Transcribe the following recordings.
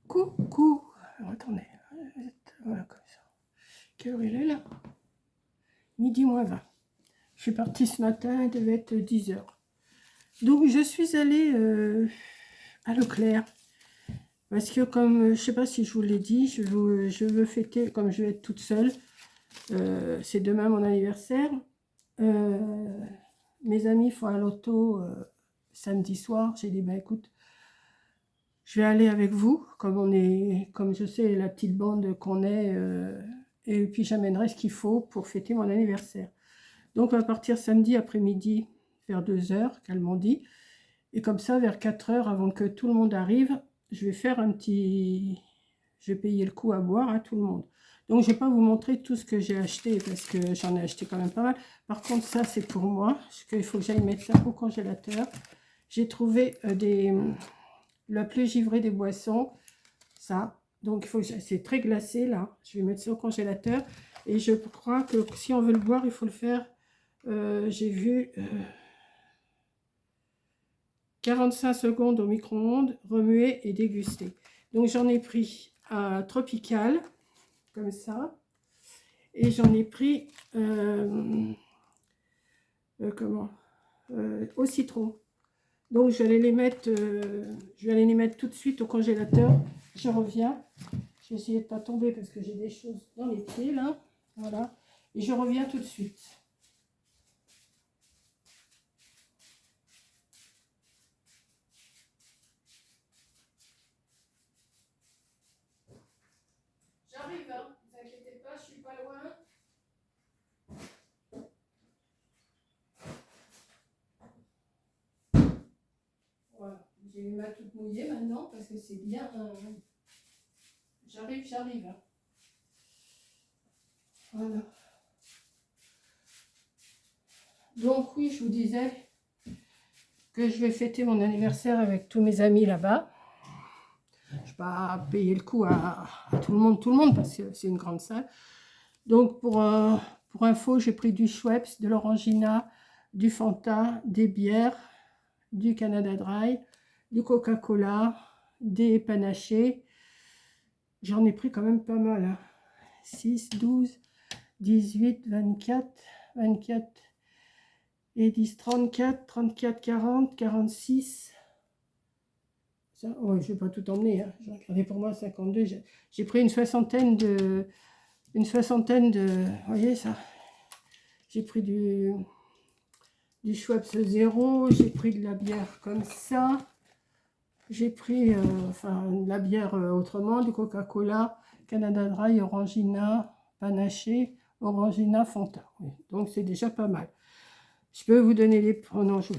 Coucou. Alors, attendez. Voilà, comme ça. Quelle heure il est là? Midi moins 20. Je suis partie ce matin, il devait être 10 heures. Donc, je suis allée à Leclerc. Parce que comme, je sais pas si je vous l'ai dit, je veux fêter, comme je vais être toute seule. C'est demain mon anniversaire. Mes amis font un loto samedi soir. J'ai dit, bah écoute, je vais aller avec vous, comme je sais la petite bande qu'on est, et puis j'amènerai ce qu'il faut pour fêter mon anniversaire. Donc on va partir samedi après-midi vers 2 heures, qu'elles m'ont dit, et comme ça vers 4 heures avant que tout le monde arrive, je vais faire je vais payer le coup à boire à tout le monde. Donc je ne vais pas vous montrer tout ce que j'ai acheté parce que j'en ai acheté quand même pas mal. Par contre ça c'est pour moi, parce qu'il faut que j'aille mettre ça au congélateur. J'ai trouvé la plus givrée des boissons, ça. Donc c'est très glacé là. Je vais mettre ça au congélateur. Et je crois que si on veut le boire, il faut le faire. J'ai vu 45 secondes au micro-ondes, remuer et déguster. Donc j'en ai pris à tropical, comme ça. Et j'en ai pris au citron. Donc je vais aller les mettre tout de suite au congélateur. Je reviens. Je vais essayer de ne pas tomber parce que j'ai des choses dans les pieds là. Voilà. Et je reviens tout de suite. J'arrive, hein. Ne vous inquiétez pas, je suis pas loin. Voilà. J'ai les mains toutes mouillées maintenant parce que c'est bien. J'arrive. Voilà. Donc oui, je vous disais que je vais fêter mon anniversaire avec tous mes amis là-bas. Je ne vais pas payer le coup à tout le monde, parce que c'est une grande salle. Donc pour info, j'ai pris du Schweppes, de l'Orangina, du Fanta, des bières, du Canada Dry, du Coca-Cola, des panachés. J'en ai pris quand même pas mal. Hein. 6, 12, 18, 24 et 10, 34, 34, 40, 46. Ça, ouais, je ne vais pas tout emmener. Hein. J'ai regardé pour moi 52. J'ai pris une soixantaine de. Vous voyez ça? J'ai pris du Schweppes zéro. J'ai pris de la bière comme ça. J'ai pris de la bière autrement, du Coca-Cola, Canada Dry, Orangina, Panaché, Orangina, Fanta. Oui, donc c'est déjà pas mal. Je peux vous donner les... Oh non, je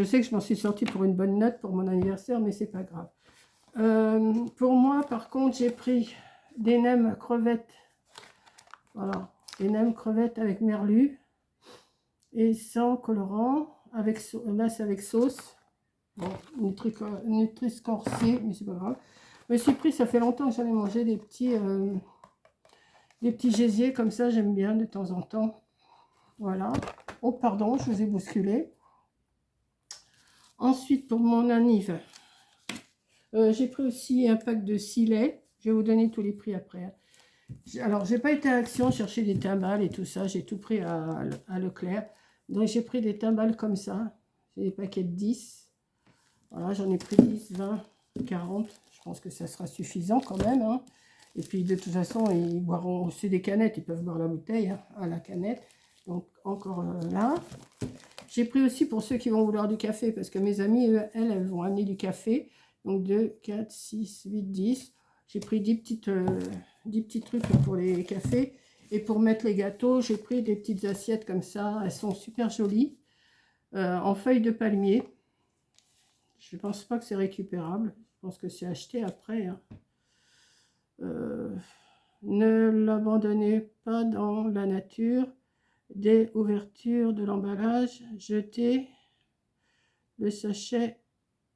sais que je m'en suis sortie pour une bonne note pour mon anniversaire, mais c'est pas grave. Pour moi, par contre, j'ai pris des nems crevettes. Voilà, des nems crevettes avec merlu et sans colorant. Là, c'est avec sauce. Bon, Nutri-Score C, mais c'est pas grave. Je me suis pris, ça fait longtemps que j'en ai mangé des petits gésiers comme ça, j'aime bien de temps en temps. Voilà. Oh, pardon, je vous ai bousculé. Ensuite, pour mon anniv, j'ai pris aussi un pack de 6 laits. Je vais vous donner tous les prix après. Alors, j'ai pas été à Action chercher des timbales et tout ça. J'ai tout pris à Leclerc. Donc, j'ai pris des timbales comme ça. C'est des paquets de 10. Voilà, j'en ai pris 10, 20, 40. Je pense que ça sera suffisant quand même. Hein. Et puis, de toute façon, ils boiront... C'est des canettes. Ils peuvent boire la bouteille hein, à la canette. Donc, encore là. J'ai pris aussi pour ceux qui vont vouloir du café. Parce que mes amies, elles vont amener du café. Donc, 2, 4, 6, 8, 10. J'ai pris 10 petits trucs pour les cafés. Et pour mettre les gâteaux, j'ai pris des petites assiettes comme ça. Elles sont super jolies. En feuilles de palmier. Je ne pense pas que c'est récupérable. Je pense que c'est acheté après. Hein. Ne l'abandonnez pas dans la nature. Dès ouverture de l'emballage, jetez le sachet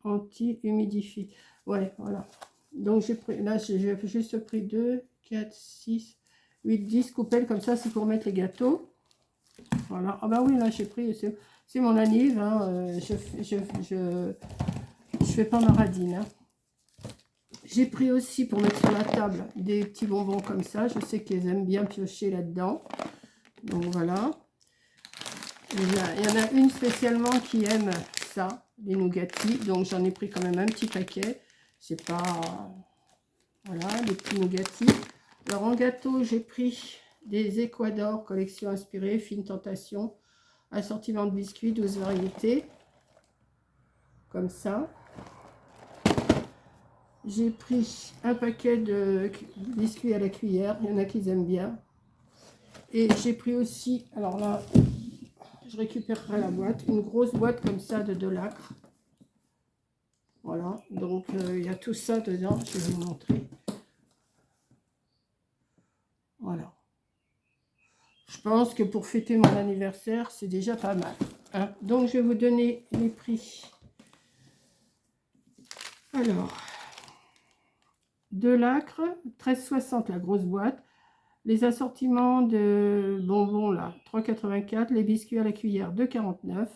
anti-humidifie. Ouais, voilà. Donc j'ai pris, là j'ai juste pris 2, 4, 6, 8, 10 coupelles comme ça, c'est pour mettre les gâteaux. Voilà. Ah bah oui, là j'ai pris, c'est mon anniv. Hein. Je fais pas ma radine. Hein. J'ai pris aussi pour mettre sur la table des petits bonbons comme ça. Je sais qu'ils aiment bien piocher là-dedans. Donc voilà. Il y en a une spécialement qui aime ça, les nougatis. Donc j'en ai pris quand même un petit paquet. C'est pas... Voilà, les petits nougatis. Alors en gâteau, j'ai pris des Ecuador, collection inspirée, fine tentation. Assortiment de biscuits, 12 variétés. Comme ça. J'ai pris un paquet de biscuits à la cuillère. Il y en a qui aiment bien. Et j'ai pris aussi, alors là, je récupérerai la boîte, une grosse boîte comme ça de Delacre. Voilà, donc il y a tout ça dedans, je vais vous montrer. Voilà. Je pense que pour fêter mon anniversaire, c'est déjà pas mal. Hein. Donc je vais vous donner les prix. Alors, Delacre, 13,60 la grosse boîte. Les assortiments de bonbons là, 3,84. Les biscuits à la cuillère, 2,49.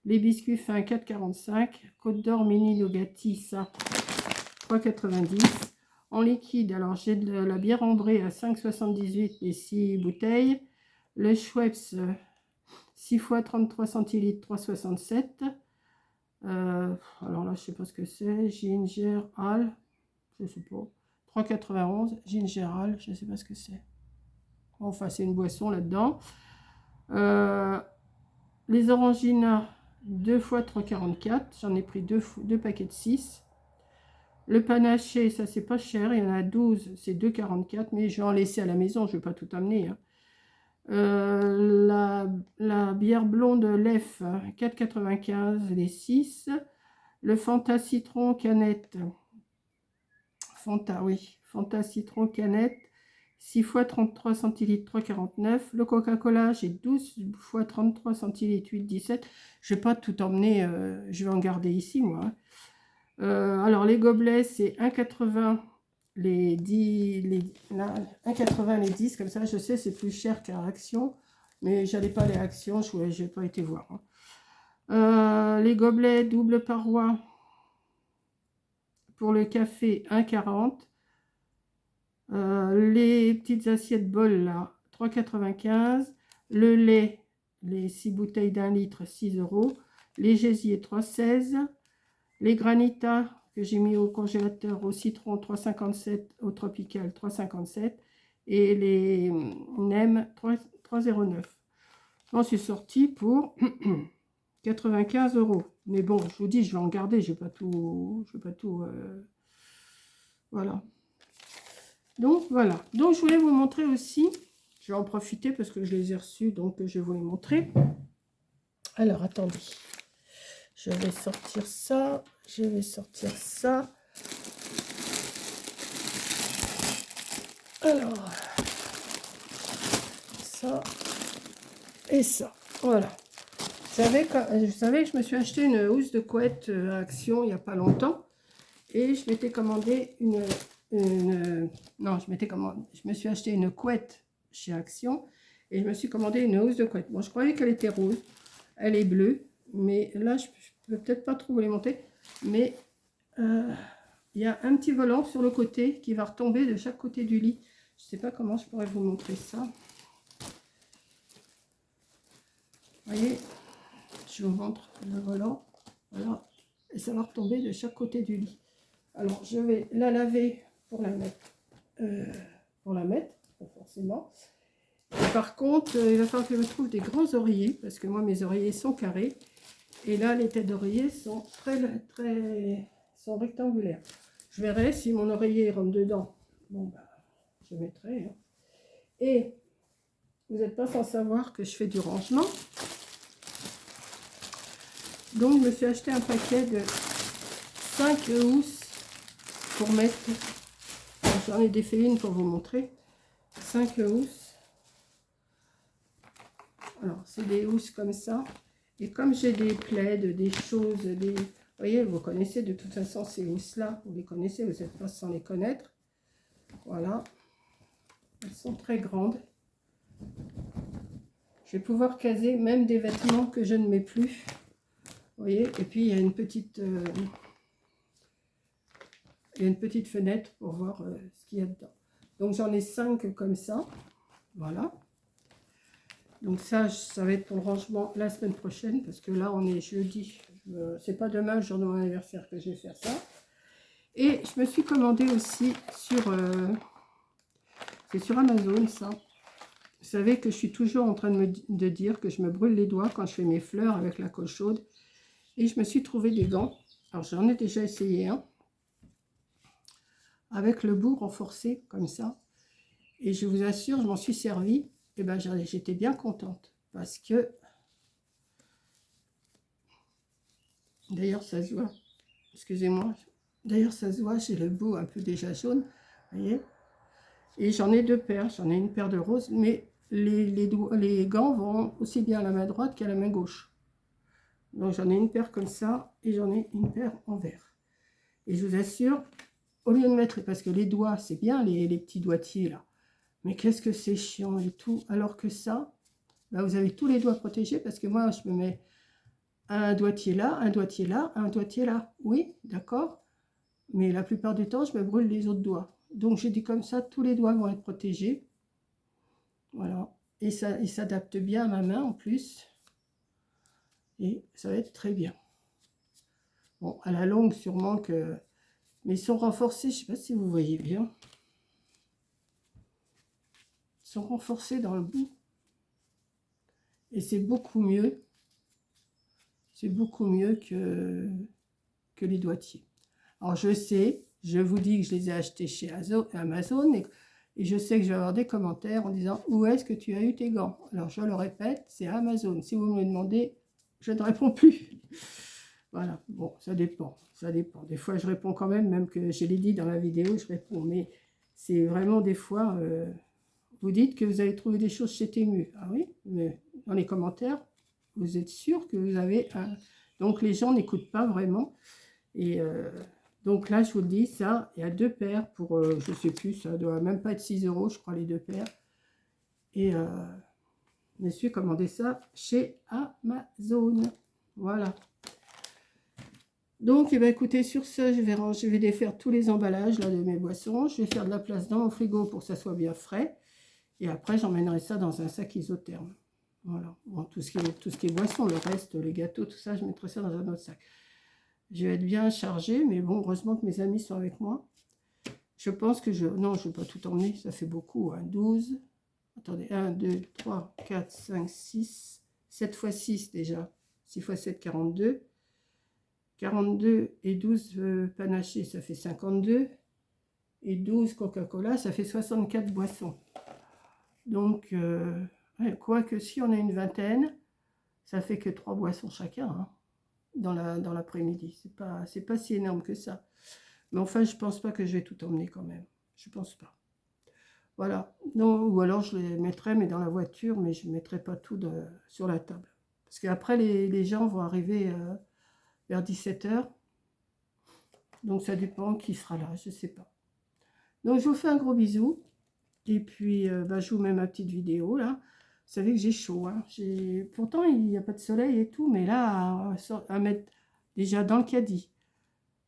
Les biscuits fins, 4,45. Côte d'Or mini Nougatti, ça, 3,90. En liquide, alors j'ai de la bière ambrée à 5,78 et 6 bouteilles. Le Schweppes, 6 fois 33 centilitres, 3,67. Alors là, je sais pas ce que c'est. Ginger Ale, je sais pas. 3,91. Ginger Ale, je sais pas ce que c'est. Enfin, c'est une boisson là-dedans. Les Orangina, 2 fois 3,44. J'en ai pris deux paquets de 6. Le panaché, ça c'est pas cher. Il y en a 12, c'est 2,44. Mais je vais en laisser à la maison, je ne vais pas tout amener. Hein. La bière blonde Lef, 4,95 les 6. Le Fanta citron canette. Fanta, oui. Fanta citron canette. 6 fois 33 centilitres, 3,49. Le Coca-Cola, j'ai 12 fois 33 centilitres, 8,17. Je ne vais pas tout emmener, je vais en garder ici, moi. Hein. Alors, les gobelets, c'est 1,80 les 10, 1,80 les 10, comme ça, je sais, c'est plus cher qu'à Action, mais j'allais pas aller à Action, je n'ai pas été voir. Hein. Les gobelets double paroi pour le café, 1,40. Les petites assiettes bol là, 3,95. Le lait, les 6 bouteilles d'1 litre, 6 €. Les gésiers, 3,16. Les granitas que j'ai mis au congélateur au citron, 3,57. Au tropical, 3,57. Et les nems, 3,09. On s'est sorti pour 95 €. Mais bon, je vous dis, je vais en garder, je ne vais pas tout. Voilà. Donc voilà, donc je voulais vous montrer aussi, je vais en profiter parce que je les ai reçus, donc je vais vous les montrer. Alors attendez, je vais sortir ça, Alors, ça et ça, voilà. Vous savez que je me suis acheté une housse de couette à Action il n'y a pas longtemps, et je m'étais commandé je me suis acheté une couette chez Action et je me suis commandé une housse de couette. Bon, je croyais qu'elle était rose, elle est bleue, mais là je peux peut-être pas trop vous les monter, mais il y a un petit volant sur le côté qui va retomber de chaque côté du lit. Je sais pas comment je pourrais vous montrer ça. Vous voyez, je vous montre le volant, voilà, et ça va retomber de chaque côté du lit. Alors je vais la laver pour la mettre, forcément. Et par contre, il va falloir que je me trouve des grands oreillers, parce que moi, mes oreillers sont carrés. Et là, les têtes d'oreiller sont sont rectangulaires. Je verrai si mon oreiller rentre dedans. Bon, bah, je mettrai. Hein. Et vous n'êtes pas sans savoir que je fais du rangement. Donc, je me suis acheté un paquet de 5 housses pour mettre... J'en ai défait une pour vous montrer. 5 housses. Alors, c'est des housses comme ça. Et comme j'ai des plaids, des choses, vous voyez, vous connaissez de toute façon ces housses-là. Vous les connaissez, vous n'êtes pas sans les connaître. Voilà. Elles sont très grandes. Je vais pouvoir caser même des vêtements que je ne mets plus. Vous voyez, et puis il y a une petite... il y a une petite fenêtre pour voir ce qu'il y a dedans. Donc j'en ai 5 comme ça, voilà. Donc ça va être pour le rangement la semaine prochaine, parce que là on est jeudi, c'est pas demain le jour de mon anniversaire que je vais faire ça. Et je me suis commandé aussi c'est sur Amazon ça. Vous savez que je suis toujours en train de dire que je me brûle les doigts quand je fais mes fleurs avec la colle chaude. Et je me suis trouvé des gants. Alors j'en ai déjà essayé un. Avec le bout renforcé comme ça. Et je vous assure, je m'en suis servi. Et ben j'étais bien contente. Parce que... D'ailleurs ça se voit. Excusez-moi. D'ailleurs ça se voit, j'ai le bout un peu déjà jaune. Vous voyez? Et j'en ai 2 paires. J'en ai une paire de roses. Mais les gants vont aussi bien à la main droite qu'à la main gauche. Donc j'en ai une paire comme ça et j'en ai une paire en vert. Et je vous assure, au lieu de mettre, parce que les doigts, c'est bien les petits doigtiers là, mais qu'est-ce que c'est chiant et tout, alors que ça, là, vous avez tous les doigts protégés, parce que moi je me mets un doigtier là, un doigtier là, un doigtier là, oui, d'accord, mais la plupart du temps je me brûle les autres doigts. Donc j'ai dit comme ça, tous les doigts vont être protégés, voilà, et ça, il s'adapte bien à ma main en plus, et ça va être très bien. Bon, à la longue, sûrement que... Mais ils sont renforcés, je ne sais pas si vous voyez bien. Ils sont renforcés dans le bout. Et c'est beaucoup mieux. C'est beaucoup mieux que les doigtiers. Alors, je sais, je vous dis que je les ai achetés chez Amazon. Et je sais que je vais avoir des commentaires en disant « Où est-ce que tu as eu tes gants ?» Alors, je le répète, c'est Amazon. Si vous me le demandez, je ne réponds plus. Voilà, bon, ça dépend, ça dépend. Des fois, je réponds quand même que je l'ai dit dans la vidéo, je réponds. Mais c'est vraiment des fois, vous dites que vous avez trouvé des choses chez Temu. Ah oui, mais dans les commentaires, vous êtes sûr que vous avez un... Donc, les gens n'écoutent pas vraiment. Et donc là, je vous le dis, ça, il y a 2 paires pour, je sais plus, ça doit même pas être 6 €, je crois, les 2 paires. Et je me suis commandé ça chez Amazon. Voilà. Donc, eh bien, écoutez, sur ce, je vais défaire tous les emballages là, de mes boissons. Je vais faire de la place dans mon frigo pour que ça soit bien frais. Et après, j'emmènerai ça dans un sac isotherme. Voilà. Bon, tout ce qui est boisson, le reste, les gâteaux, tout ça, je mettrai ça dans un autre sac. Je vais être bien chargée, mais bon, heureusement que mes amis sont avec moi. Je pense que non, je ne vais pas tout emmener, ça fait beaucoup. Hein. 12, attendez, 1, 2, 3, 4, 5, 6, 7 x 6 déjà. 6 x 7, 42. 42 et 12 panachés, ça fait 52. Et 12 Coca-Cola, ça fait 64 boissons. Donc, quoique si on a une vingtaine, ça fait que 3 boissons chacun hein, dans l'après-midi. C'est pas si énorme que ça. Mais enfin, je pense pas que je vais tout emmener quand même. Je pense pas. Voilà. Non, ou alors je les mettrai, mais dans la voiture, mais je ne mettrai pas tout sur la table. Parce qu'après, les gens vont arriver... vers 17 h. Donc ça dépend qui sera là, je ne sais pas. Donc je vous fais un gros bisou. Et puis je vous mets ma petite vidéo là. Vous savez que j'ai chaud. Hein. Pourtant il n'y a pas de soleil et tout. Mais là, à mettre déjà dans le caddie.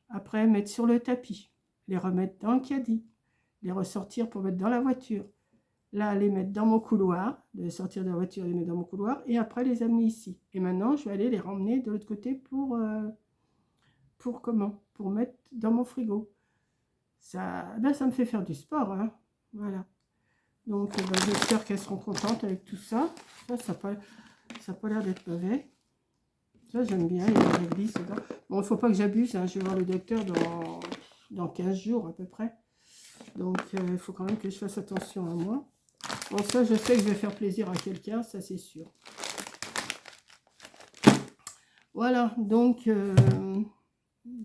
Après mettre sur le tapis. Les remettre dans le caddie. Les ressortir pour mettre dans la voiture. Là, les mettre dans mon couloir. De sortir de la voiture, les mettre dans mon couloir. Et après les amener ici. Et maintenant je vais aller les ramener de l'autre côté pour comment? Pour mettre dans mon frigo. Ça me fait faire du sport. Hein. Voilà. Donc, j'espère qu'elles seront contentes avec tout ça. Ça n'a pas l'air d'être mauvais. Ça, j'aime bien. Il y a la glisse dedans. Bon, il ne faut pas que j'abuse. Hein. Je vais voir le docteur dans 15 jours à peu près. Donc, il faut quand même que je fasse attention à moi. Bon, ça, je sais que je vais faire plaisir à quelqu'un. Ça, c'est sûr. Voilà. Donc...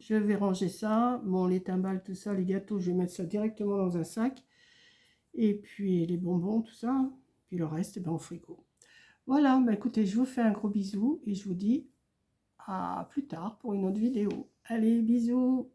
je vais ranger ça. Bon, les timbales, tout ça, les gâteaux, je vais mettre ça directement dans un sac. Et puis les bonbons, tout ça. Puis le reste, au frigo. Voilà, écoutez, je vous fais un gros bisou et je vous dis à plus tard pour une autre vidéo. Allez, bisous!